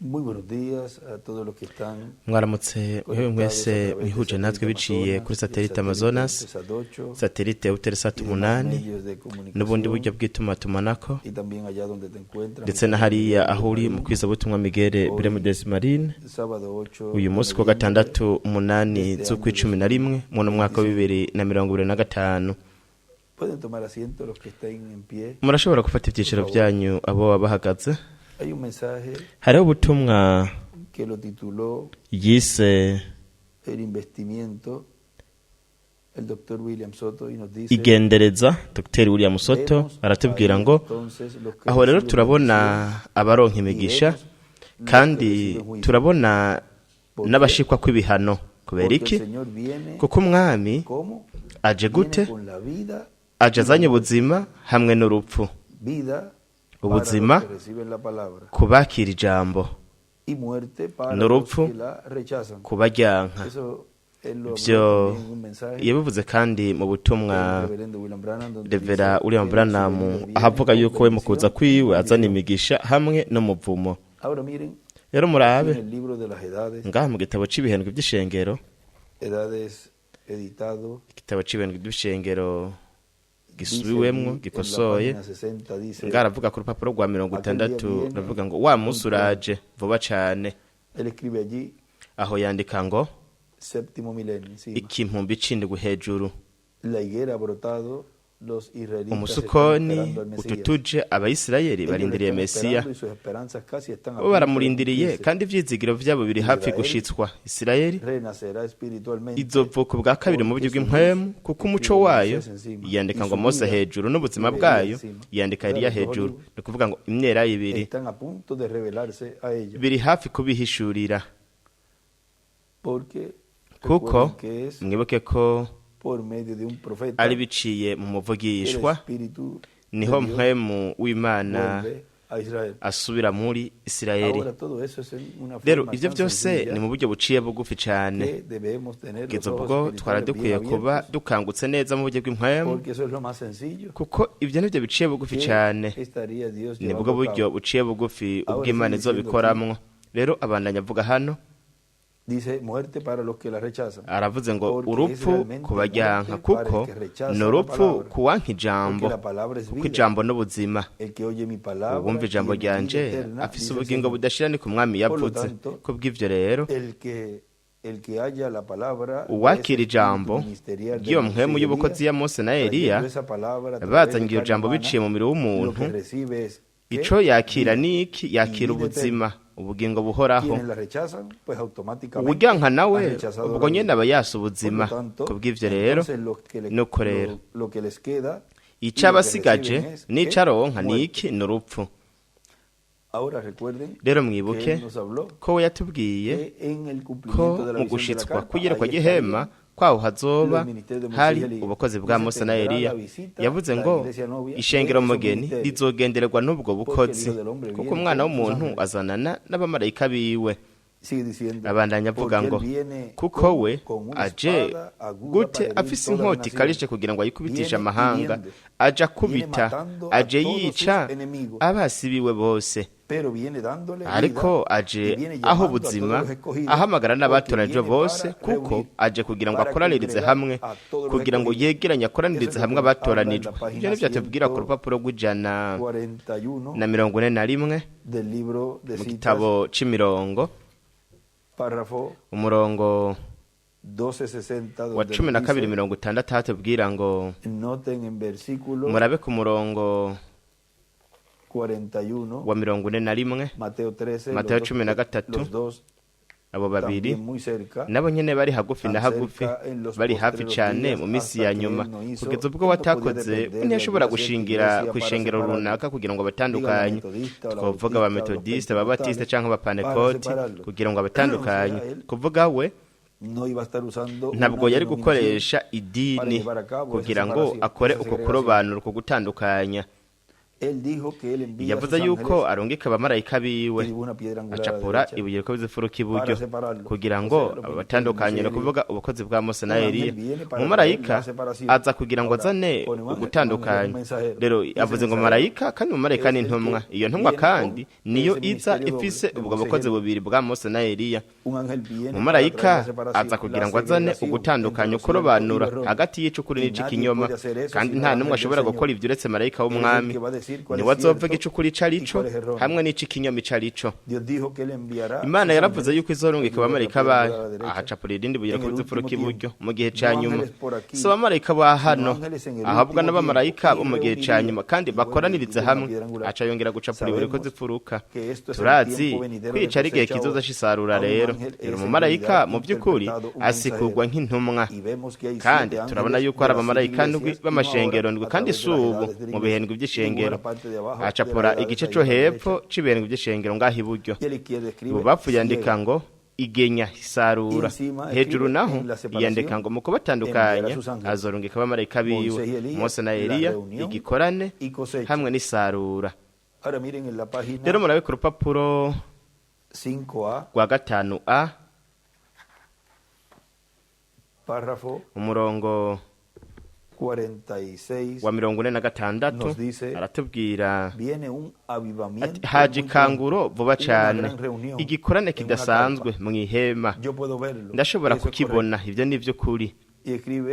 Muy buenos días a todos los que están mwaramutse mwese mwihuje natwe biciye kuri satellite Amazonas, satellite Eutelsat 8 n'ubundi buryo bw'itumatumanako, ndetse na hariya aho uri mu kwizabutumwa Miguel Bremudes Marine. Uyu munsi ku gatandatu 8 z'ukwicumi na rimwe mu mwaka wa 2025. Murashobora gufata ibyiciro byanyu abo babahagaze. Hariho ubutumwa yise igendereza. Dr. William Soto aratubwira ngo aho rero turabona abaronka imigisha kandi turabona n'abashikwa kw'ibihano. Kubera iki? Kuko umwami aje gute? Aje azanye ubuzima hamwe n'urupfu. Ubuzima kubakira ijambo, n'urupfu kubajyanka. Byo yabivuze kandi mu butumwa Revera William Branham ahavuga yuko we mu kuza kwiwe azana imigisha hamwe n'umuvumo. Rero murabe ngaha mu gitabo cy'ibihendwe by'ishengero, igitabo cy'ibihendwe by'ishengero gisubiwemwo gikosoye, ngaravuga ku rupapuro rwa 60 ravuga ngo wa musi uraje vuba cyane. Aho yandika ngo ikimpumbi c'indwi hejuru, umusukoni ututuje abayisirayeli barindiriye Mesiya. Bo baramurindiriye kandi ivyizigiro vyabo biri hafi gushitswa. Isirayeli izovuka bwa kabiri mu buryo bw'impwemu, kuko umuco wayo yandika ngo Mose hejuru n'ubuzima bwayo yandika Eliya hejuru. Ni kuvuga ngo imyera ibiri biri hafi kubihishurira, kuko mwibuke ko ari biciye mu muvugishwa niho mpwemu w'Imana asubira muri Isirayeli. Rero ivyo byose ni mu buryo buciye bugufi cyane. Kizo bwo twaradukwiye kuba dukangutse neza mu buryo bw'impwemu, kuko ivyo nivyo biciye bugufi cyane. Ni bwo buryo buciye bugufi ubw'Imana izobikoramwo. Rero abandanya avuga hano, aravuze ngo urupfu kubajyanka, kuko n'urupfu kuwanka ijambo, kuko ijambo n'ubuzima. Ubumva ijambo ryanje afise ubugingo budashira, ni ku mwami yavuze. Kubw'ivyo rero uwakira ijambo ry'iyo mpwemu y'ubukozi ya Mose na Eliya bazanye iyo jambo biciye mu mubiri w'umuntu, ico yakira niki? Yakira ubuzima, ubugingo buhoraho. Ubujyanka nawe ubwo nyene aba yasa ubuzima. Kubw'ivyo rero nuko rero ico abasigaje n'ico aronka niki? N'urupfu. Rero mwibuke ko we yatubwiye ko mu gushitswa kuyerekwa gihema kwaho hazoba hari ubukozi bwa Mose na Eliya. Yavuze ngo ishengero mugeni rizogendererwa n'ubwo bukozi, kuko umwana w'umuntu azanana n'abamarayika biwe. Abandanya avuga ngo kuko we aje gute? Afise inkota ikarije kugira ngo ayikubitishe amahanga. Aja kubita, aje yica abasi biwe bose. Ariko aje aho ubuzima, ahamagara n'abatoranijwe bose, kuko aje kugira ngo akoranirize hamwe, kugira ngo yegeranye akoranirize hamwe abatoranijwe. Ibyo nivyo atubwira ku rupapuro rw'141 mu gitabo c'imirongo, umurongo wa 12:60 hatubwira ngo murabe ku murongo wa 41 Mateo 13 abo babiri nabo nyene bari hagufi na hagufi, bari hafi cyane mu misi ya nyuma, kugeza ubwo watakoze ntiyashobora gushingira ku ishengero runaka kugira ngo batandukanye. Twavuga aba Methodiste, aba Baptiste canke aba Pentecote, kugira ngo batandukanye. Kuvuga we ntabwo yari gukoresha idini kugira ngo akore uko kurobanura, uko gutandukanya. yavuze yuko arungika abamarayika biwe acapura ibuye riko bizifuruka iburyo kugira ngo abatandukanye no kuvuga ubukozi bwa Mose na Eliya. Umumarayika aza kugira ngo azane ugutandukanya. Rero yavuze ngo marayika, kandi umumarayika ni intumwa. Iyo ntumwa kandi niyo iza ifise ubwo bukozi bubiri bwa Mose na Eliya. Umumarayika aza kugira ngo azane ugutandukanya, kurobanura hagati y'icukuri n'icikinyoma, kandi nta numwe ashobora gukora ivyo uretse marayika w'umwami. Niwe azovuga icukuri carico hamwe n'icikinyoma carico. Imana yaravuze yuko izorungika abamarayika bayo, ahacapura irindi buye riko bizifuruka iburyo mu gihe ca nyuma. Si abamarayika ba hano, ahabwa n'abamarayika bo mu gihe ca nyuma, kandi bakoraniriza hamwe, aca yongera gucapura ibuye riko bizifuruka. Turazi kwica ari igihe kizoza c'isarura. Rero umumarayika mu by'ukuri asikurwa nk'intumwa, kandi turabona yuko hari abamarayika ndwi b'amashengero ndwi, kandi subu mu bihendwe by'ishengero. Acapura igice cyo hepfo c'ibihendwe by'ishengero ngaho iburyo. Ibubapfu yandika ngo igenya isarura, hejuru naho yandika ngo mu kubatandukanya azorungika abamarayika biwe Mose na Eliya, igikorane hamwe n'isarura. Rero murabe ku rupapuro rwa 5A umurongo wa 46 aratubwira ati haje ikanguro vuba cyane, igikorane kidasanzwe mu ihema, ndashobora kukibona, ibyo ni by'ukuri.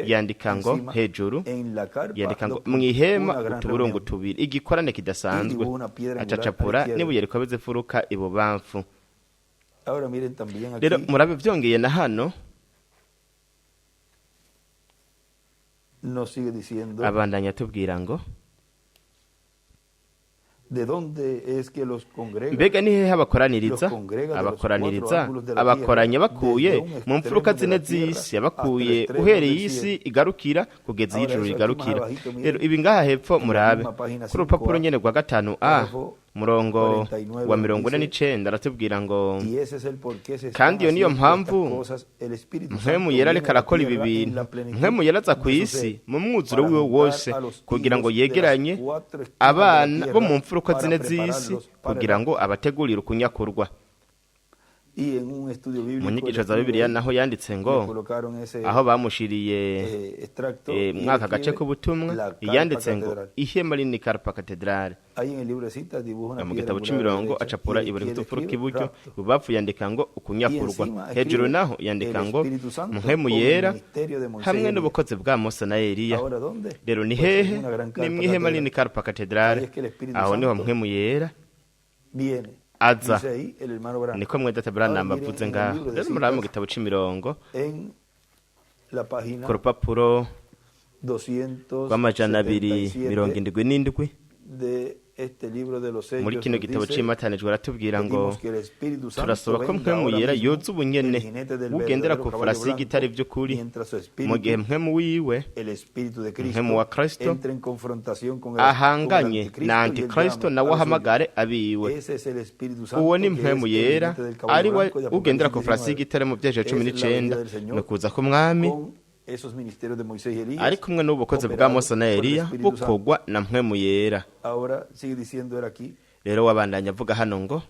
Yandika ngo hejuru, yandika ngo mu ihema utuburungu tubiri, igikorane kidasanzwe, acacapura n'ibuye riko bizifuruka ibubamfu. Rero murabe vyongeye na hano abandanya tubwira ngo mbega ni hehe abakoraniriza? Abakoranya bakuye mu mfuruka zine z'isi, yabakuye uhereye isi igarukira kugeza ijuru rigarukira. Rero ibi ngaha hepfo murabe ku rupapuro nyene rwa 5A murongo wa 49 aratubwira ngo kandi iyo niyo mpamvu Mpwemu Yera ariko arakora ibi bintu. Mpwemu Yera aza ku isi mu mwuzuro wiwe wose kugira ngo yegeranye abana bo mu mfuruka zine z'isi, kugira ngo abategurire ukunyakurwa. Mu nyigisho za Bibiliya naho yanditse ngo aho bamushiriye mwaka gace k'ubutumwa, yanditse ngo ihema rinini Karpa Cathedrale. Mu gitabo c'imirongo acapura ibuye bizifuruka iburyo, ibubapfu yandika ngo ukunyakurwa, hejuru naho yandika ngo Mpwemu Yera hamwe n'ubukozi bwa Mose na Eliya. Rero ni hehe? Ni mu ihema rinini Karpa Cathedrale. Aho niho Mpwemu Yera aza, niko mwedata Branham avuze ngaho. Rero murabe mu gitabo c'imirongo ku rupapuro rwa 277 muri kino gitabo c'imatanijwe aratubwira ngo turasaba ko Mpwemu Yera yoza ubunyene ugendera ku farasi y'igitare by'ukuri, mu gihe mpwemu wiwe, mpwemu wa Kristo, ahanganye na Antikristo nawe ahamagare abiwe. Uwo ni Mpwemu Yera, ari we ugendera ku farasi y'igitare mu byeje 19 no kuza k'umwami, ari kumwe n'ubukozi bwa Mose na Eliya bukogwa na Mpwemu Yera. Rero wabandanya avuga hano ngo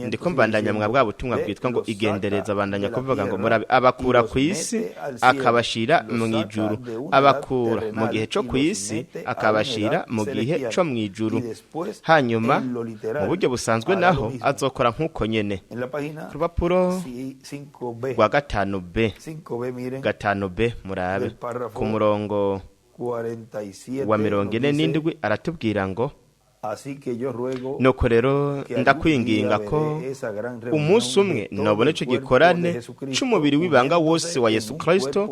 ndiko mbandanya mwa bwa butumwa bwitwa ngo igendereza, abandanya kuvuga ngo murabe abakura ku isi akabashira mu ijuru, abakura mu gihe cyo ku isi akabashira mu gihe cyo mu ijuru. Hanyuma mu buryo busanzwe naho azokora nk'uko nyene. Ku rupapuro rwa 5B murabe ku murongo wa 47 aratubwira ngo nuko rero ndakwinginga ko umunsi umwe nobona ico gikorane c'umubiri w'ibanga wose wa Yesu Kristo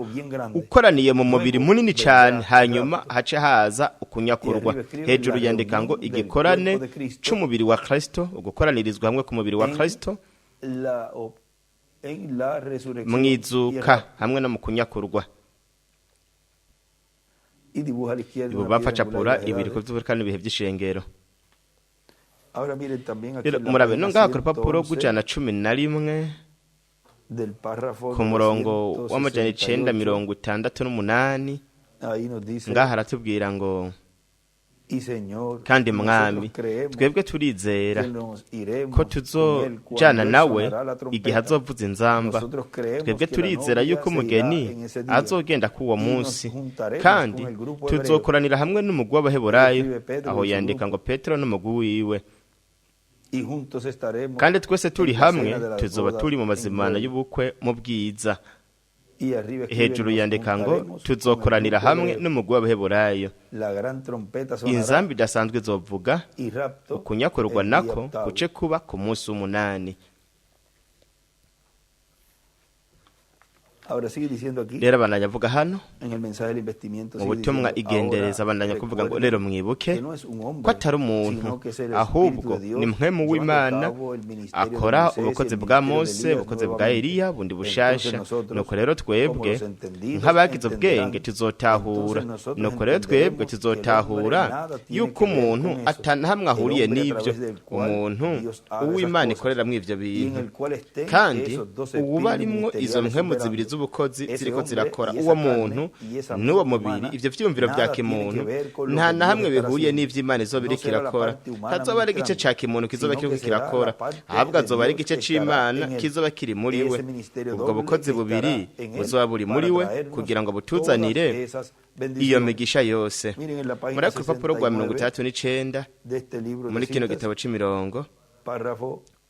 ukoraniye mu mubiri munini cyane, hanyuma hace haza ukunyakurwa. Hejuru yandika ngo igikorane c'umubiri wa Kristo, ugukoranirizwa hamwe ku mubiri wa Kristo mwizuka hamwe no mu kunyakurwa. Ibu bapfacapura ibiri ku by'uburika n'ibihe by'ishengero. Murabe no ngaha ku rupapuro rw'111 ku murongo wa 968 ngaha aratubwira ngo kandi mwami twebwe turizera ko tuzojana nawe igihe azovuza inzamba. Twebwe turizera yuko umugeni azogenda k'uwo munsi, kandi tuzokoranira hamwe n'umugwi w'abaheburayo, aho yandika ngo Petero n'umugwi wiwe, kandi twese turi hamwe tuzoba turi mu mazimana y'ubukwe mu bwiza. Hejuru yandika ngo tuzokoranira hamwe n'umugwi w'abaheburayo. Inzambi idasanzwe izovuga, ukunyakurwa nako kuce kuba ku munsi w'umunani. Rero abandanya avuga hano mu butumwa igendereza, abandanya kuvuga ngo rero mwibuke ko atari umuntu, ahubwo ni mpwemu w'Imana akora ubukozi bwa Mose, ubukozi bwa Eliya bundi bushasha. Nuko rero twebwe nk'abagize ubwenge tuzotahura, yuko umuntu atanahamwe ahuriye n'ibyo umuntu uw'Imana ikorera mu ivyo bintu, kandi uba arimwo izo mpwemu zibiri ubukozi ziriko zirakora uwo muntu n'uwo mubiri. Ivyo vyumviro vya kimuntu nta na hamwe bihuriye n'ivy'Imana izoba iriko irakora. Hazoba ari igice ca kimuntu kizoba kiriko kirakora, ahubwo azoba ari igice c'Imana kizoba kiri muri we. Ubwo bukozi bubiri buzoba buri muri we kugira ngo butuzanire iyo migisha yose. Muri ako rupapuro rwa 69 muri kino gitabo c'imirongo,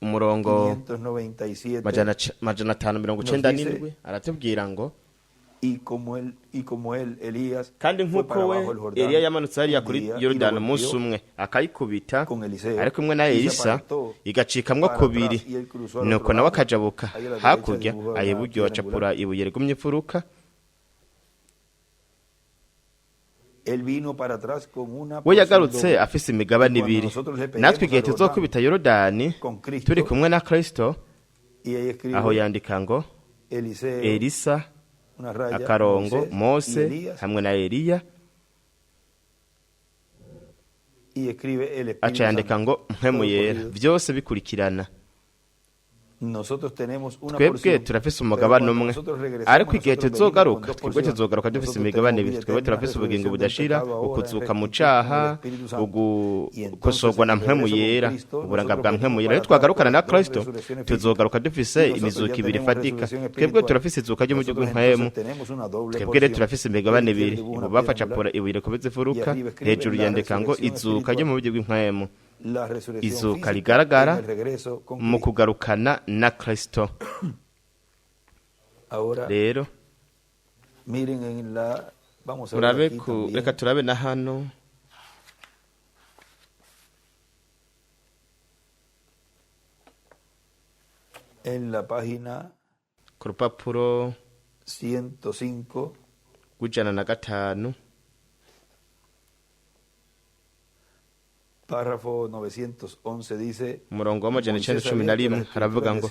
umurongo majana 597 aratubwira ngo kandi nk'uko we Eliya yamanutse hariya kuri Yorodani umunsi umwe akayikubita ari kumwe na Elisa igacikamwo kubiri, nuko nawe akajabuka hakurya ayiburyo acapura ibuye rigumye imfuruka. We yagarutse afise imigabane ibiri. Natwe igihe tuzokubita Yorodani turi kumwe na Kristo, aho yandika ngo Elisa akarongo Mose hamwe na Eliya, aca yandika ngo mpwemu yera, vyose bikurikirana. Twebwe turafise umugabane umwe, ariko igihe tuzogaruka twebwe tuzogaruka dufise imigabane ibiri. Twebwe turafise ubugingo budashira, ukuzuka mu caha, ugukosorwa na mpwemu yera, uburanga bwa mpwemu yera. Iyo twagarukana na Kristo tuzogaruka dufise imizuka ibiri ifatika. Twebwe turafise izuka ryo mu gihugu mpwemu, twebwe rero turafise imigabane ibiri. Ibubafa capura ibuye rikubise ifuruka, hejuru yandika ngo izuka ryo mu gihugu mpwemu, izuka rigaragara mu kugarukana na Kristo. Rero reka turabe na hano ku rupapuro 105 rw'105 Párrafo 911 dice, umurongo wa 911 haravuga ngo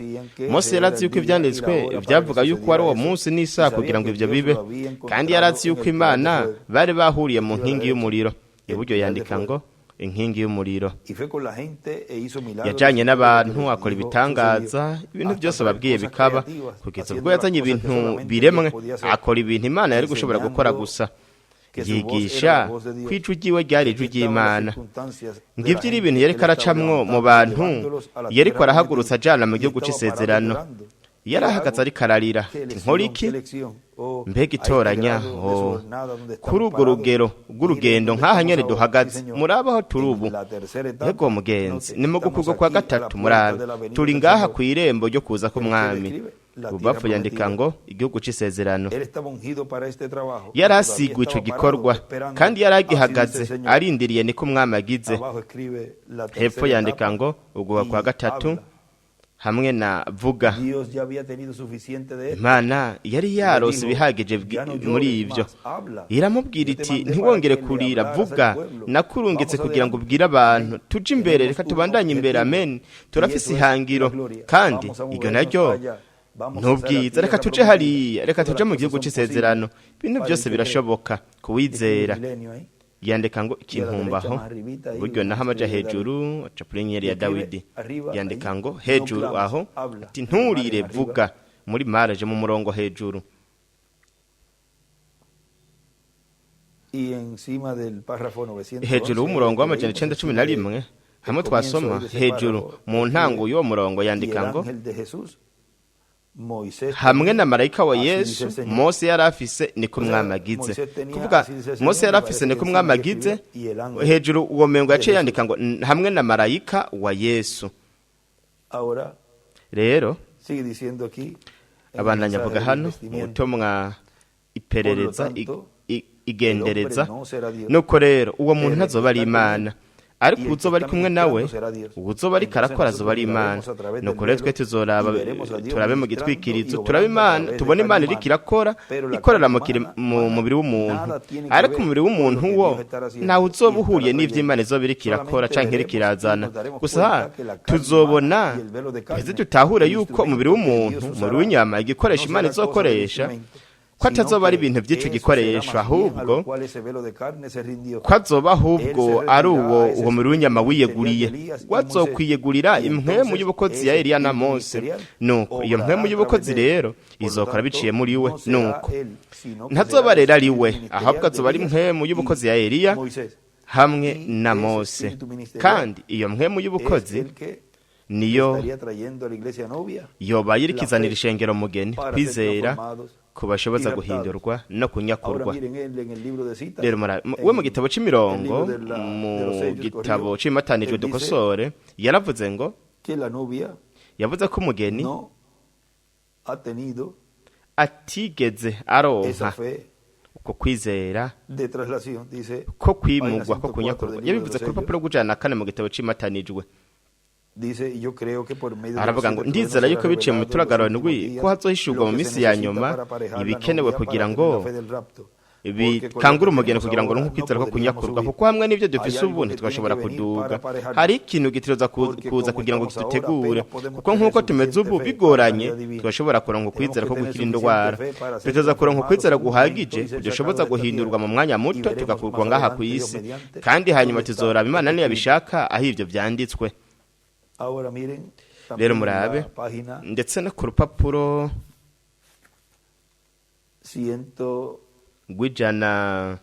Mose yarazi yuko ivyanditswe byavuga yuko ari uwo munsi n'isaha kugira ngo ivyo bibe, kandi yarazi yuko Imana bari bahuriye mu nkingi y'umuriro. Iburyo yandika ngo inkingi y'umuriro. Yajanye n'abantu akora ibitangaza, ibintu byose babwiye bikaba, kugeza ubwo yazanye ibintu biremwe, akora ibintu Imana yari gushobora gukora gusa. Yigisha kwicu giwe ryari ijwi ry'Imana. Ngivyo iri ibintu yereka aracamwo mu bantu, yeriko arahagurutsa ajana mu gihugu c'isezerano. Yarahagaze ariko ararira, nkora iki? Mbega itoranya kuri urwo rugero rw'urugendo nk'aha nyene duhagaze, murabaho turi ubu. Yego mugenzi, ni mu gukurwa kwa gatatu, murabe turi ngaha ku irembo ryo kuza k'umwami. Ububafu yandika ngo igihugu c'isezerano. Yarasiguye ico gikorwa, kandi yaragihagaze arindiriye niko umwami agize. Hepfo yandika ngo uguha kwa gatatu hamwe na vuga. Imana yari yarose ibihagije muri ivyo, iramubwira iti ntiwongere kurira, vuga nakurungitse kugira ngo ubwire abantu tuje imbere, reka tubandanye imbere. Amen. Turafise ihangiro, kandi iryo naryo ntubwiza, reka tuje hariya, reka tuje mu gihugu c'isezerano. Ibintu byose birashoboka kuwizera. Yandika ngo ikintumbaho, buryo naho amaja hejuru aca kuri inyenyeri ya Dawidi. Yandika ngo hejuru aho ati nturire, vuga. Muri maraje mu murongo hejuru hejuru y'umurongo w'amajana 911 hamwe twasoma hejuru mu ntango y'uwo murongo yandika ngo hamwe na marayika wa Yesu Mose yari afise niko mwamagize kuvuga Mose yari afise niko mwamagize hejuru uwo mengo yaciye yandika ngo hamwe na marayika wa Yesu. Rero abandanya avuga hano ubutumwa iperereza igendereza nuko rero uwo muntu ntazoba ari Imana ariko uzoba ari kumwe nawe uzoba ari karakora azoba ari Imana. Nuko rero twe tuzoraba turabe mu gitwikirizo turabe Imana tubone Imana iri kirakora ikorera mu mubiri w'umuntu ariko umubiri w'umuntu wo nawe uzoba uhuriye n'ivyo Imana izoba iri kirakora canke iri kirazana gusa tuzobona ese tutahure yuko umubiri w'umuntu muri w'inyama igikoresha Imana izokoresha ko atazoba ari ibintu by'ico gikoresho ahubwo ko azoba ahubwo ari uwo muri w'inyama wiyeguriye wazokwiyegurira impwemu y'ubukozi ya Eliya na Mose. Nuko iyo mpwemu y'ubukozi rero izokora biciye muri we nuko ntazoba rero ari we ahubwo azoba ari impwemu y'ubukozi ya Eliya hamwe na Mose kandi iyo mpwemu y'ubukozi niyo yoba yirikizanira ishengero mugeni kwizera kubashoboza guhindurwa no kunyakurwa. Rero we mu gitabo c'imirongo mu gitabo c'imatanijwe dukosore yaravuze ngo yavuze ko umugeni atigeze aronka uko kwizera ko kwimugwa ko kunyakurwa. Yabivuze ku rupapuro rw'ijana mu gitabo c'imatanijwe. Aravuga ngo ndizera yuko biciye mu mituragaro ndwi ko hazohishurwa mu minsi ya nyuma ibikenewe kugira ngo bikangura umugeni kugira ngo nko kwizera ko kunyakurwa kuko hamwe n'ivyo dufise ubu ntitwashobora kuduga. Hari ikintu gitiroza kuza kugira ngo kidutegure kuko nkuko tumeze ubu bigoranye twashobora kuronka kwizera ko gukira indwara bitoza kuronka kwizera guhagije kudushoboza guhindurwa mu mwanya muto tugakurwa ngaha ku isi kandi hanyuma tuzoraba Imana niyo yabishaka aho ivyo vyanditswe. Rero murabe ndetse no ku rupapuro rw'ijana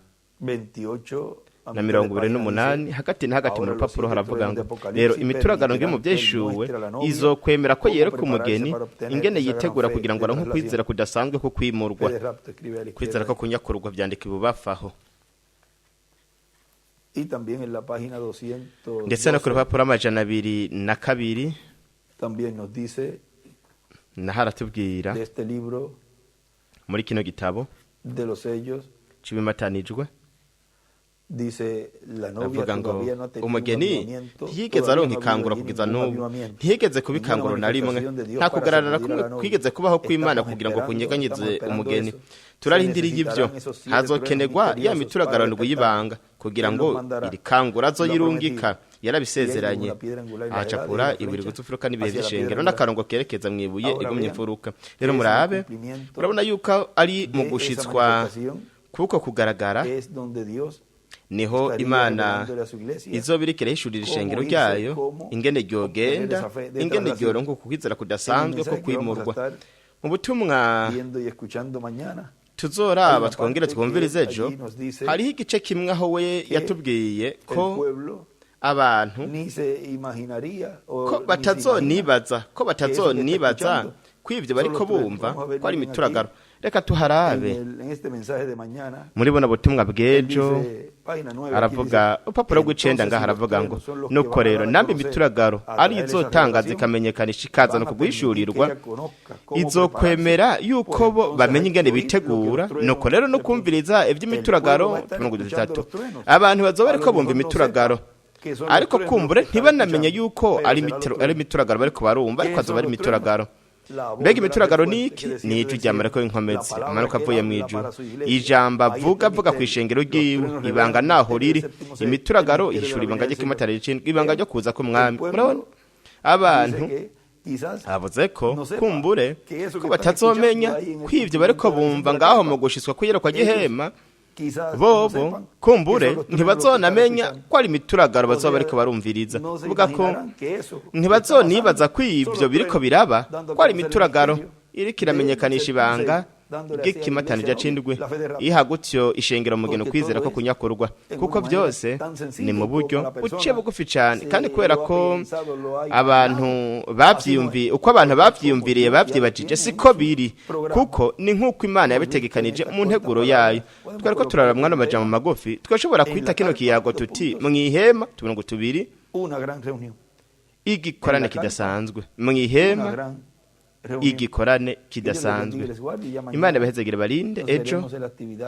na 28 hagati na hagati mu rupapuro haravuga ngo rero imituragano ngi mu byeshuwe izokwemera ko yereka umugeni ingene yitegura kugira ngo aronke kwizera kudasanzwe ko kwimurwa kwizera ko kunyakurwa byandika ibubafaho. Ndetse no ku rupapuro amajana 202 na haratubwira muri kino gitabo c'ibimatanijwe avuga ngo umugeni ntiyigeze aronka ikangura kugeza n'ubu ntiyigeze kubikangura na rimwe nta kugararara kwigeze kubaho kw'Imana kugira ngo kunyeganyize umugeni. Turarindiriye ivyo hazokenegwa ya mituragaranirwa y'ibanga kugira ngo iri kangura azoyirungika yarabisezeranye acakura ibiri gutufuruka n'ibihe by'ishengero n'akarongo kerekeza mwibuye igumye imfuruka. Rero murabe urabona yuko ari mu gushitswa kuko kugaragara niho Imana izobirikira hishurira ishengero ryayo ingene ryogenda ingene ryoronka kukwizera kudasanzwe ko kwimurwa. Mu butumwa tuzoraba twongere twumvirize ejo hariho igice kimwe aho we yatubwiye ko abantu ko batazonibaza kw'ivyo bariko bumva ko ari imituragaro. Reka tuharabe muri bona butumwa bw'ejo aravuga upapuro rw'icenda ngaha aravuga ngo nuko rero nambi imituragaro ari izotangaza ikamenyekanisha ikaza no kuguhishurirwa izokwemera yuko bo bamenye ingene bitegura. Nuko rero no kumviriza ivy'imituragaro 33 abantu bazoba bariko bumva imituragaro ariko kumbure ntibanamenye yuko ari imituragaro bariko barumva ariko azoba ari imituragaro. Mbega imituragaro niki ni ijwi rya marayika w'inkomezi amanuka avuye mu ijuru ijambo avuga kw'ishengero ry'iwe ibanga naho riri imituragaro ihishura ibanga ry'ikimatara y'icindwi ibanga ryo kuza k'umwami. Murabona abantu avuze ko kumbure ko batazomenya kw'ivyo bariko bumva ngaho mu gushitswa kw'iyereka ry'ihema bobo kumbure ntibazonamenya ko ari imituragaro bazoba bariko barumviriza kuvuga ko ntibazonibaza kw'ivyo biriko biraba ko ari imituragaro iriko iramenyekanisha ibanga bw'ikimatanija c'indwi iha gutyo ishengero mugeno kwizera ko kunyakurwa kuko byose ni mu buryo buce bugufi cyane kandi kubera ko abantu bavyiyumviye uko abantu bavyiyumviriye bavyibajije siko biri kuko ni nk'uko Imana yabitegekanye mu nteguro yayo twari ko turaramwa no majambo magufi twashobora kwita kino kiyago tuti mwihema tubona gutubiri igikorane kidasanzwe mwihema igikorane kidasanzwe Imana bahezegere barinde ejo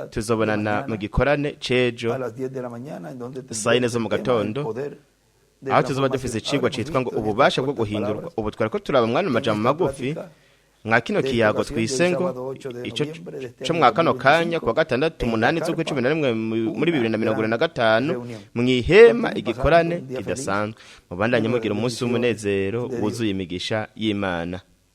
tuzobonana mu gikorane cejo saa 4 zo mu gatondo aho tuzoba dufise icigwa citwa ngo ububasha bwo guhindurwa ubu twari ko turaba mwana majambo magufi mwa kino kiyago twisengo ico cyo mwakano kanya kwa gatandatu 8 zo 11 muri 2025 mwihema igikorane kidasanzwe mubandanye mugira umunsi w'umunezero wuzuye imigisha y'Imana.